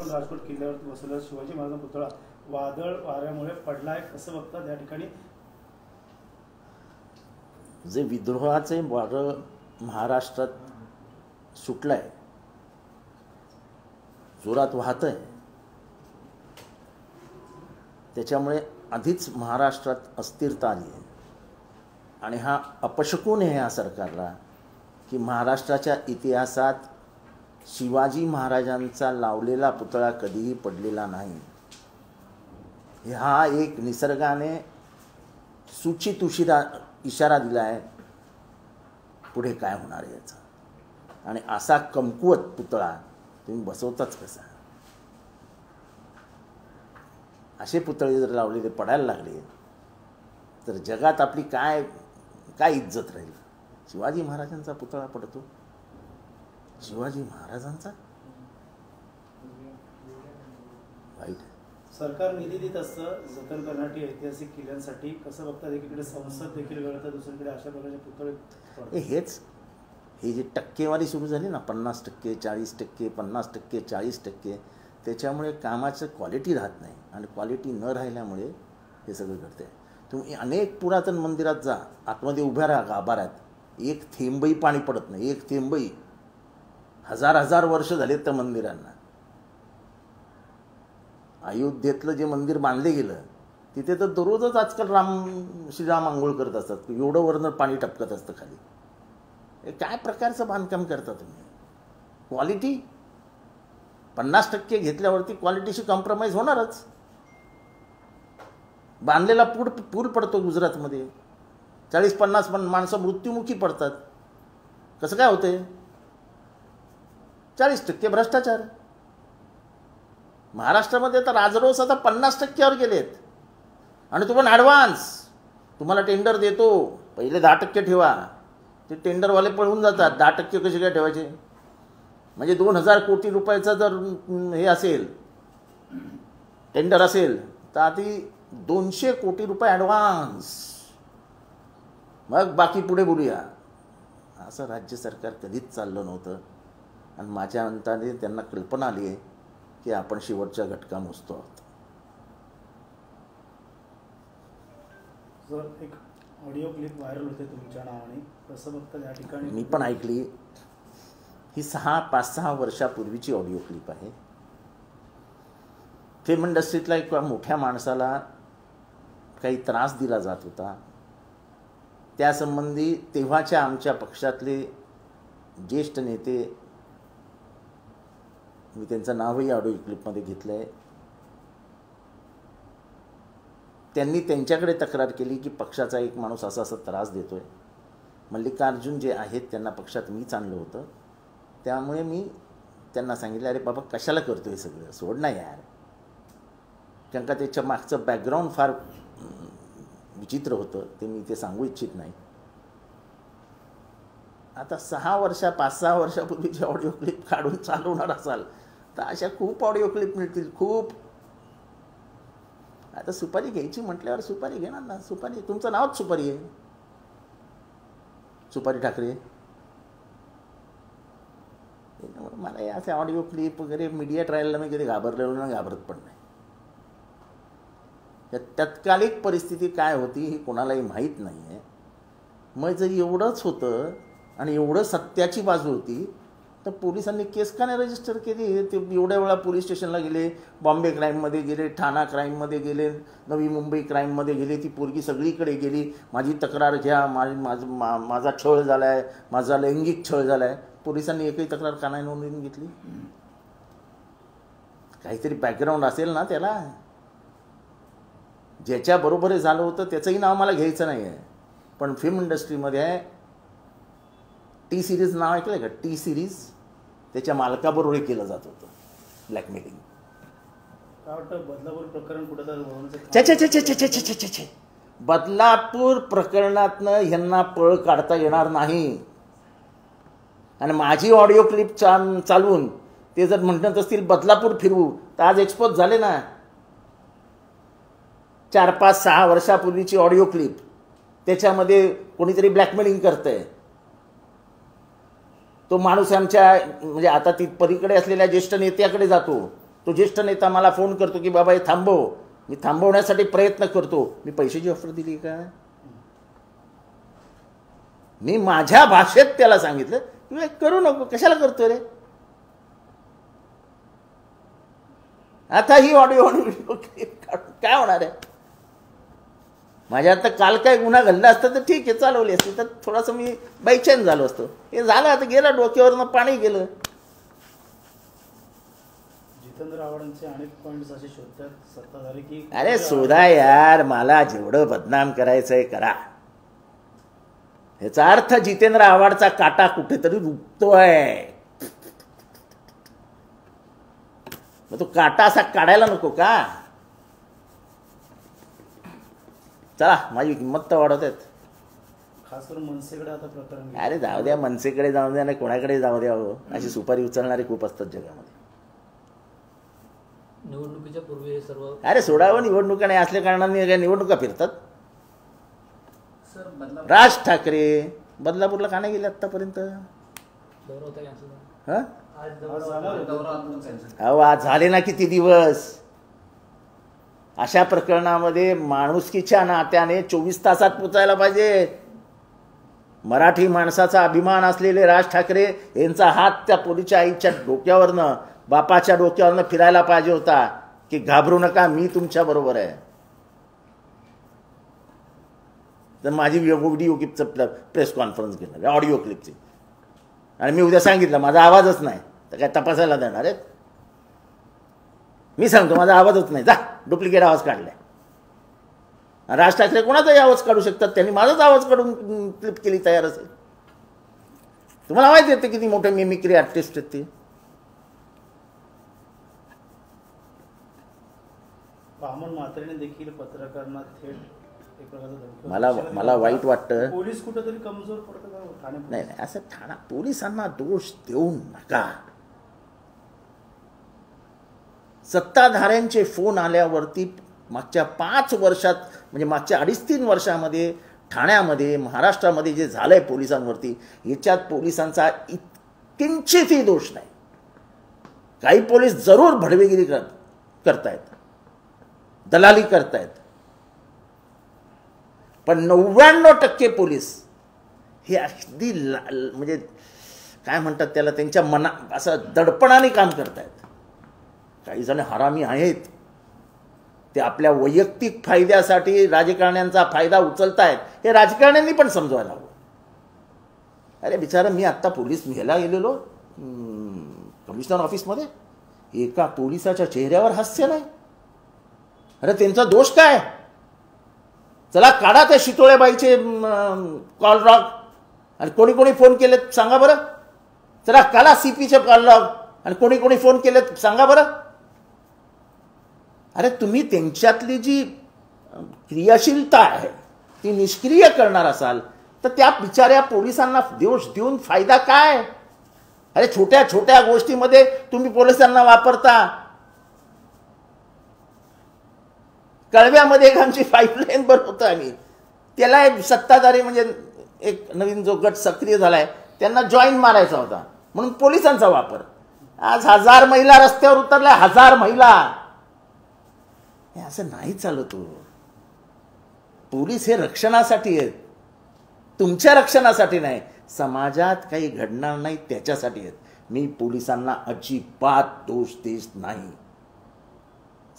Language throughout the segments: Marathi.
राजकोट किल्ल्यावरती बसवलेला शिवाजी महाराजांचा पुतळा वादळ वाऱ्यामुळे पडलाय, कसं बघतात या ठिकाणी? जे विद्रोहाचे वारं महाराष्ट्रात सुटलंय, जोरात वाहतंय, त्याच्यामुळे आधीच महाराष्ट्रात अस्थिरता आली आहे आणि हा अपशकुन आहे या सरकारला की महाराष्ट्राच्या इतिहासात शिवाजी महाराजांचा लावलेला पुतळा कधीही पडलेला नाही. हा एक निसर्गाने सूचित इशारा दिला आहे पुढे काय होणार आहे याचा. आणि असा कमकुवत पुतळा तुम्ही बसवताच कसा? असे पुतळे जर लावलेले पडायला लागले तर जगात आपली काय काय इज्जत राहील? शिवाजी महाराजांचा पुतळा पडतो, शिवाजी महाराजांचा, वाईट. सरकार निधी देत असतं जतन करण्यासाठी ऐतिहासिक किल्ल्यांसाठी, कसं बघतात? एकीकडे संसद देखील गळतात, दुसरीकडे अशा प्रकारचे पुतळे. हेच हे जे टक्केवारी सुरू झाली ना, 50%, 40%, 50%, 40%, त्याच्यामुळे कामाचं क्वालिटी राहत नाही आणि क्वालिटी न राहिल्यामुळे हे सगळं घडते. तुम्ही अनेक पुरातन मंदिरात जा, आतमध्ये उभ्या राहा गाभाऱ्यात, एक थेंबही पाणी पडत नाही, एक थेंबही. हजार वर्ष झालेत त्या मंदिरांना. अयोध्येतलं जे मंदिर बांधले गेलं तिथे तर दररोजच आजकाल श्रीराम आंघोळ करत असतात, एवढं वरनं पाणी टपकत असतं खाली. हे काय प्रकारचं बांधकाम करता तुम्ही? क्वालिटी 50% घेतल्यावरती क्वालिटीशी कॉम्प्रोमाइज होणारच. बांधलेला पूल पडतो गुजरातमध्ये, 40-50 माणसं मृत्युमुखी पडतात. कसं काय होते? 40% भ्रष्टाचार. महाराष्ट्रामध्ये तर राजरोस आता 50%वर गेलेत. आणि तो पण ॲडव्हान्स. तुम्हाला टेंडर देतो, पहिले 10% ठेवा. ते टेंडरवाले पळून जातात. 10% कसे काय ठेवायचे? म्हणजे 2000 कोटी रुपयाचा जर हे असेल, टेंडर असेल, तर आधी 200 कोटी रुपये ॲडव्हान्स, मग बाकी पुढे बोलूया. असं राज्य सरकार कधीच चाललं नव्हतं. आणि माझ्या अंताने त्यांना कल्पना आली आहे की आपण शेवटच्या घटका मोजतो आहोत. सर, एक ऑडिओ क्लिप व्हायरल होते तुमच्या नावाने, कसं बघता या ठिकाणी? मी पण ऐकली. ही 5-6 वर्षापूर्वीची ऑडिओ क्लिप आहे. फिल्म इंडस्ट्रीतला एक मोठ्या माणसाला काही त्रास दिला जात होता, त्यासंबंधी तेव्हाच्या आमच्या पक्षातले ज्येष्ठ नेते, मी त्यांचं नावही ऑडिओ क्लिपमध्ये घेतलं आहे, त्यांनी त्यांच्याकडे तक्रार केली की पक्षाचा एक माणूस असा त्रास देतोय. मल्लिकार्जुन जे आहेत त्यांना पक्षात मीच आणलं होतं, त्यामुळे मी त्यांना सांगितलं, अरे बाबा कशाला करतोय सगळं, सोड ना यार. कारण का त्याच्या मागचं बॅकग्राऊंड फार विचित्र होतं, ते मी ते सांगू इच्छित नाही. आता 5-6 वर्षापूर्वीची ऑडिओ क्लिप काढून चालवणार असाल तर अशा खूप ऑडिओ क्लिप मिळतील, खूप. आता सुपारी घ्यायची म्हटल्यावर सुपारी घेणार ना. सुपारी, तुमचं नावच सुपारी आहे, सुपारी ठाकरे. मला या असे ऑडिओ क्लिप वगैरे मीडिया ट्रायलला मी कधी घाबरलेलो ना, घाबरत पण नाही. तत्कालिक परिस्थिती काय होती हे कोणालाही माहीत नाही आहे. मग जर एवढंच होतं आणि एवढं सत्याची बाजू होती तर पोलिसांनी केस का नाही रजिस्टर केली? ते एवढ्या वेळा पोलीस स्टेशनला गेले, बॉम्बे क्राईममध्ये गेले, ठाणा क्राईममध्ये गेले, नवी मुंबई क्राईममध्ये गेले, ती पोरगी सगळीकडे गेली, माझी तक्रार घ्या, माझा छळ झाला आहे, माझा लैंगिक छळ झाला आहे. पोलिसांनी एकही तक्रार का नाही नोंदवून घेतली? काहीतरी बॅकग्राऊंड असेल ना त्याला. ज्याच्याबरोबर हे झालं होतं त्याचंही नाव मला घ्यायचं नाही आहे, पण फिल्म इंडस्ट्रीमध्ये आहे टी सिरीज नाव ऐकलं का? टी सिरीज, त्याच्या मालकाबरोबर केलं जात होतं ब्लॅकमेलिंग. काय वाटतं बदलापूर प्रकरण छे बदलापूर प्रकरणातनं ह्यांना पळ काढता येणार नाही. आणि माझी ऑडिओ क्लिप चालवून ते जर म्हणत असतील बदलापूर फिरवू तर आज एक्सपोज झाले ना. 4-5-6 वर्षापूर्वीची ऑडिओ क्लिप, त्याच्यामध्ये कोणीतरी ब्लॅकमेलिंग करतंय. तो माणूस आमच्या म्हणजे आता ती पलीकडे असलेल्या ज्येष्ठ नेत्याकडे जातो, तो ज्येष्ठ नेता मला फोन करतो की बाबा हे थांबव, मी थांबवण्यासाठी प्रयत्न करतो. मी पैशाची ऑफर दिली का? मी माझ्या भाषेत त्याला सांगितलं की करू नको, कशाला करतो रे. आता ही ऑडिओ आणि व्हिडिओ काय होणार आहे. माझ्या आता काल काय गुन्हा घडला असता तर ठीक आहे, चालवली असती तर थोडासा मी बैचैन झालो असतो. हे झालं, आता गेलं, डोक्यावरनं पाणी गेलं. जितेंद्र आव्हाडांचे अनेक पॉइंट्स असे शोधतात सत्ताधारी की अरे शोधा यार, मला जेवढं बदनाम करायचंय करा. ह्याचा अर्थ जितेंद्र आव्हाडचा काटा कुठेतरी रुततोय. मग तो काटा असा काढायला नको का? चला, माझी किंमत तर वाढवत आहेत. खास करून मनसेकडे आता प्रकरण. अरे जाऊ द्या, मनसेकडे जाऊ द्या, नाही कोणाकडे जाऊ द्या. हो, अशी सुपारी उचलणारे खूप असतात जगामध्ये. निवडणुकीच्या पूर्वी हे सर्व. अरे सोडावं, निवडणुका नाही असल्या कारणाने निवडणुका फिरतात. सर राज ठाकरे बदलापूरला का नाही गेले आतापर्यंत? दौरा होता कॅन्सल. हा, कॅन्सल. अहो आज झाले ना किती दिवस. अशा प्रकरणामध्ये माणुसकीच्या नात्याने 24 तासात पोचायला पाहिजे. मराठी माणसाचा अभिमान असलेले राज ठाकरे यांचा हात त्या पोलीसच्या आईच्या डोक्यावरनं, बापाच्या डोक्यावरनं फिरायला पाहिजे होता की घाबरू नका, मी तुमच्या बरोबर आहे. तर माझी व्हिडिओ क्लिपचं प्रेस कॉन्फरन्स घेणार, ऑडिओ क्लिपची, आणि मी उद्या सांगितलं माझा आवाजच नाही तर काय तपासायला देणार आहेत? मी सांगतो माझा आवाजच नाही, जा डुप्लिकेट आवाज काढलाय. राज ठाकरे कोणाचाही आवाज काढू शकतात, त्यांनी माझाच आवाज काढून क्लिप केली तयार असेल. तुम्हाला माहिती येते किती मोठे मिमिक्री आर्टिस्ट आहेत ते. वामन म्हात्रेने देखील पत्रकारांना थेट एक प्रकारचा मला वाईट वाटतं. पोलीस कुठेतरी कमजोर पडतं का ठाणे? नाही, असं ठाणा पोलिसांना दोष देऊ नका. सत्ताधाऱ्यांचे फोन आल्यावरती मागच्या 5 वर्षात, म्हणजे मागच्या 2.5-3 वर्षामध्ये ठाण्यामध्ये, महाराष्ट्रामध्ये जे झालंय पोलिसांवरती, याच्यात पोलिसांचा किंचितही दोष नाही. काही पोलीस जरूर भडवेगिरी करतायत, दलाली करतायत, पण 99% पोलीस हे अगदी म्हणजे काय म्हणतात त्याला, त्यांच्या मना असं दडपणाने काम करतायत. काही जण हरामी आहेत, ते आपल्या वैयक्तिक फायद्यासाठी राजकारण्यांचा फायदा उचलतायत. हे राजकारण्यांनी पण समजवायला हवं. अरे बिचारा, मी आत्ता पोलीस ह्याला गेलेलो कमिशनर ऑफिसमध्ये, एका पोलिसाच्या चेहऱ्यावर हास्य नाही. अरे त्यांचा दोष काय? चला काढा त्या शितोळेबाईचे कॉल लॉग, आणि कोणी कोणी फोन केलेत सांगा बरं. चला काला सीपीचे कॉल लॉग, आणि कोणी कोणी फोन केलेत सांगा बरं. अरे तुम्ही त्यांच्यातली जी क्रियाशीलता आहे ती निष्क्रिय करणार असाल तर त्या बिचाऱ्या पोलिसांना दोष देऊन फायदा काय? अरे छोट्या छोट्या गोष्टीमध्ये तुम्ही पोलिसांना वापरता. कळव्यामध्ये एक आमची पाईपलाईन बनवतो आम्ही, त्याला एक सत्ताधारी म्हणजे एक नवीन जो गट सक्रिय झालाय त्यांना जॉईन मारायचा होता म्हणून पोलिसांचा वापर. आज 1000 महिला रस्त्यावर उतरल्या, 1000 महिला. हे असं नाही चालत. पोलीस हे रक्षणासाठी आहेत, तुमच्या रक्षणासाठी नाही. समाजात काही घडणार नाही त्याच्यासाठी आहेत. मी पोलिसांना अजिबात दोष देत नाही.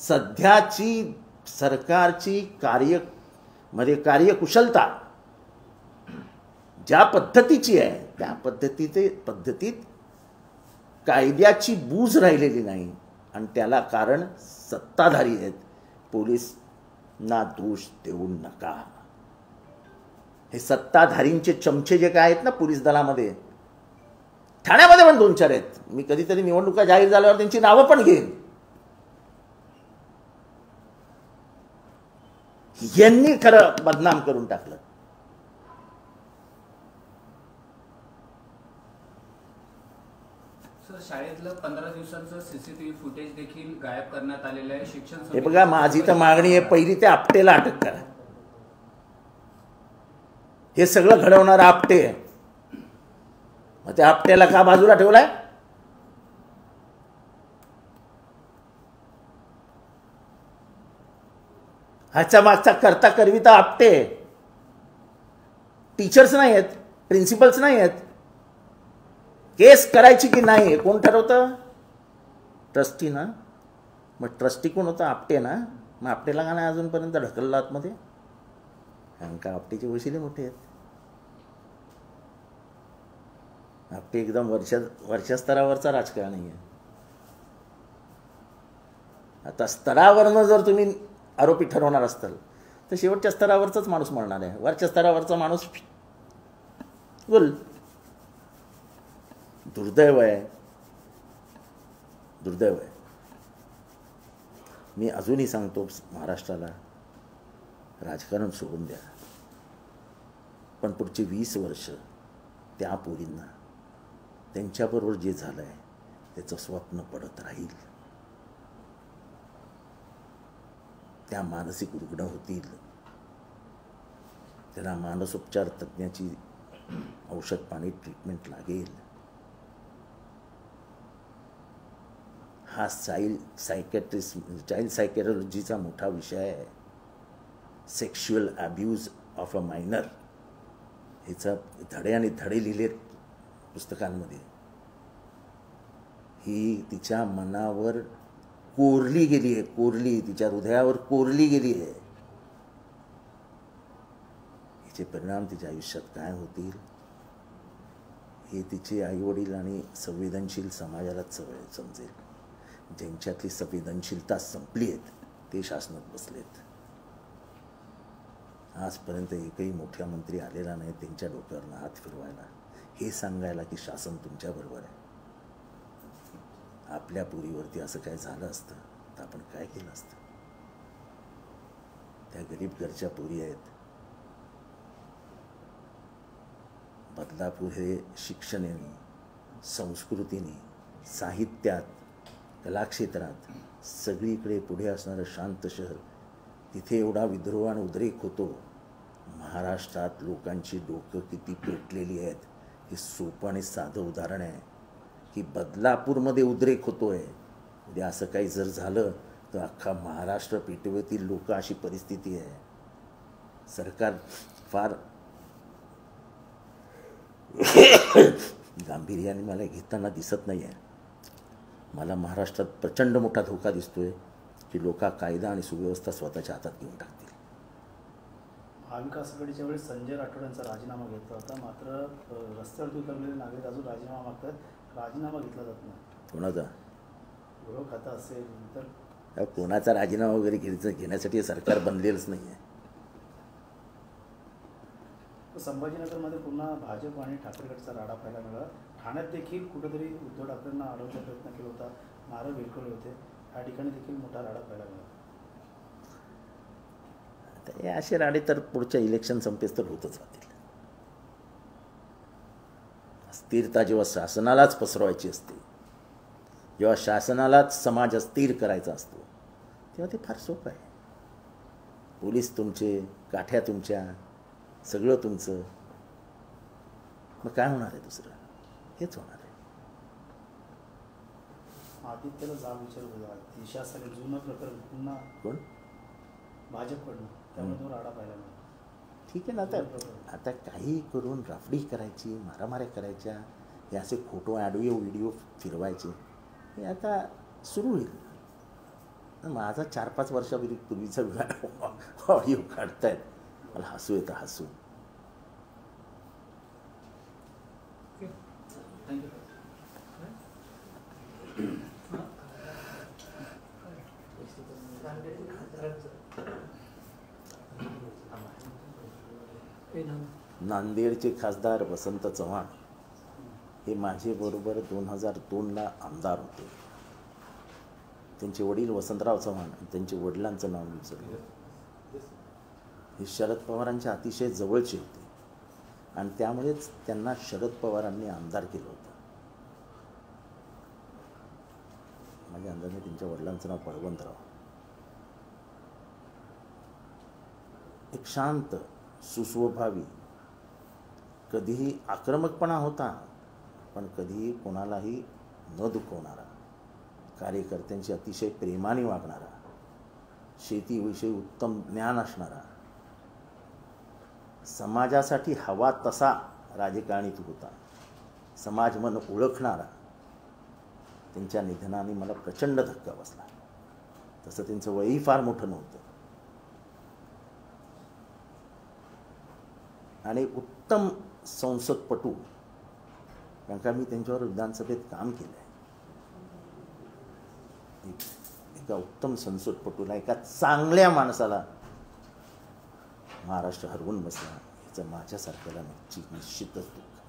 सध्याची सरकारची कार्यकुशलता ज्या पद्धतीची आहे त्या पद्धतीत कायद्याची बूज राहिलेली नाही, आणि त्याला कारण सत्ताधारी आहेत. पोलिसांना दोष देऊ नका. हे सत्ताधारींचे चमचे जे काय आहेत ना पोलीस दलामध्ये, ठाण्यामध्ये पण 2-4 आहेत. मी कधीतरी निवडणुका जाहीर झाल्यावर त्यांची नावं पण घेईन. यांनी खरं बदनाम करून टाकलं. शाळेतलं 15 दिवसांचं सीसीटीव्ही फुटेज देखील गायब करण्यात आलेलं आहे. शिक्षण हे बघा, माझी तर मागणी आहे, पहिली ते आपटेला अटक करा. हे सगळं घडवणारा आपटे आहे. मग त्या आपट्याला का बाजूला ठेवलाय? ह्याच्या मागचा करता करविता आपटे. टीचर्स नाही आहेत, प्रिन्सिपल्स नाही आहेत. केस करायची की नाही हे कोण ठरवतं? ट्रस्टी ना. मग ट्रस्टी कोण होता? आपटे ना. मग आपटेला का नाही अजूनपर्यंत ढकललं आतमध्ये? कारण का आपटेचे वशिले मोठे आहेत. आपटे एकदम वरच्या स्तरावरचा राजकारणी आहे. आता स्तरावरनं जर तुम्ही आरोपी ठरवणार असताल तर शेवटच्या स्तरावरचाच माणूस म्हणणार आहे. वरच्या स्तरावरचा माणूस बोल. दुर्दैव आहे, दुर्दैव आहे. मी अजूनही सांगतो महाराष्ट्राला, राजकारण सोडून द्या, पण पुढची 20 वर्ष त्या पोरींना त्यांच्याबरोबर जे झालं आहे त्याचं स्वप्न पडत राहील. त्या मानसिक रुग्ण होतील. त्यांना मानसोपचार तज्ज्ञाची औषध पाणी ट्रीटमेंट लागेल. हा चाइल्ड सायकॅलॉजीचा मोठा विषय आहे. Sexual abuse of a minor ह्याचा धडे आणि धडे लिहिलेत पुस्तकांमध्ये. ही तिच्या मनावर कोरली गेली आहे, कोरली, तिच्या हृदयावर कोरली गेली आहे. हिचे परिणाम तिच्या आयुष्यात काय होतील हे तिचे आईवडील आणि संवेदनशील समाजालाच समजेल. ज्यांच्यातली संवेदनशीलता संपली आहेत ते शासनात बसलेत. आजपर्यंत एकही मोठा मंत्री आलेला नाही त्यांच्या डोक्यावरनं हात फिरवायला, हे सांगायला की शासन तुमच्याबरोबर आहे. आपल्या पोरीवरती असं काय झालं असतं तर आपण काय केलं असतं? त्या गरीब घरच्या पोरी आहेत. बदलापूर हे शिक्षणाने, संस्कृतीने, साहित्यात, कलाक्षेत्रात सगळीकडे पुढे असणारं शांत शहर. तिथे एवढा विद्रोह आणि उद्रेक होतो. महाराष्ट्रात लोकांची डोकं किती पेटलेली आहेत हे सोपं आणि साधं उदाहरण आहे की बदलापूरमध्ये उद्रेक होतोय. उद्या असं काही जर झालं तर अख्खा महाराष्ट्र पेटवतील लोक, अशी परिस्थिती आहे. सरकार फार गांभीर्याने मला घेताना दिसत नाही आहे. मला महाराष्ट्रात प्रचंड मोठा धोका दिसतोय की लोक कायदा आणि सुव्यवस्था स्वतःच्या हातात घेऊन टाकतील. महाविकास आघाडीच्या वेळेस संजय राठोड यांचा राजीनामा घेतला होता, मात्र रस्त्यावरती उतरलेले नागरिक अजून राजीनामा मागतात. राजीनामा घेतला जात नाही. कोणाचा? गृह खाता असेल तर कोणाचा राजीनामा वगैरे घेण्यासाठी सरकार बनलेलंच नाही आहे. संभाजीनगरमध्ये पुन्हा भाजप आणि ठाकरे गटाचा राडा पाहायला मिळाला. ठाण्यात देखील कुठेतरी उद्धव ठाकरेंना अडवण्याचा प्रयत्न केला होता, नारळ विरकवले होते. या ठिकाणी देखील मोठा राडा पाहायला मिळाला. हे असे राडे तर पुढच्या इलेक्शन संपेस तर होतच राहतील. अस्थिरता जेव्हा शासनालाच पसरवायची असते, जेव्हा शासनालाच समाज अस्थिर करायचा असतो, तेव्हा ते फार सोपं आहे. पोलीस तुमचे, काठ्या तुमच्या, सगळं तुमचं. मग काय होणार आहे? दुसरं हेच होणार आहे. आदित्यला जाब विचारत होता. दिशा साले जुनं प्रकरण पुन्हा कोण? भाजपकडनं, त्यामुळे तो राडा पाहायला मिळाला. ठीक आहे ना. आता काही करून राफडी करायची, मारामाऱ्या करायच्या, हे असे फोटो व्हिडिओ फिरवायचे, हे आता सुरू होईल. माझा 4-5 वर्षापूर्वीचा ऑडिओ काढतायत, मला हसू येतं. हसू नांदेडचे खासदार वसंत चव्हाण हे माझे बरोबर 2002ला आमदार होते. त्यांचे वडील वसंतराव चव्हाण, त्यांच्या वडिलांचं नाव विचारलं. हे शरद पवारांच्या अतिशय जवळचे होते आणि त्यामुळेच त्यांना शरद पवारांनी आमदार केलं होतं. माझ्या अंदाजाने त्यांच्या वडिलांचं नाव बळवंतराव. एक शांत, सुस्वभावी, कधीही आक्रमकपणा होता पण कधीही कोणालाही न दुखवणारा, कार्यकर्त्यांची अतिशय प्रेमाने वागणारा, शेतीविषयी उत्तम ज्ञान असणारा, समाजासाठी हवा तसा राजकारणीत होता, समाज मन ओळखणारा, त्यांच्या निधनाने मला प्रचंड धक्का बसला. तसं त्यांचं वयही फार मोठं नव्हतं आणि उत्तम संसदपटू, कारण का मी त्यांच्यावर विधानसभेत काम केलं आहे. एका उत्तम संसदपटूला, एका चांगल्या माणसाला महाराष्ट्र हरवून बसला, याचं माझ्यासारख्याला निश्चितच दुःख.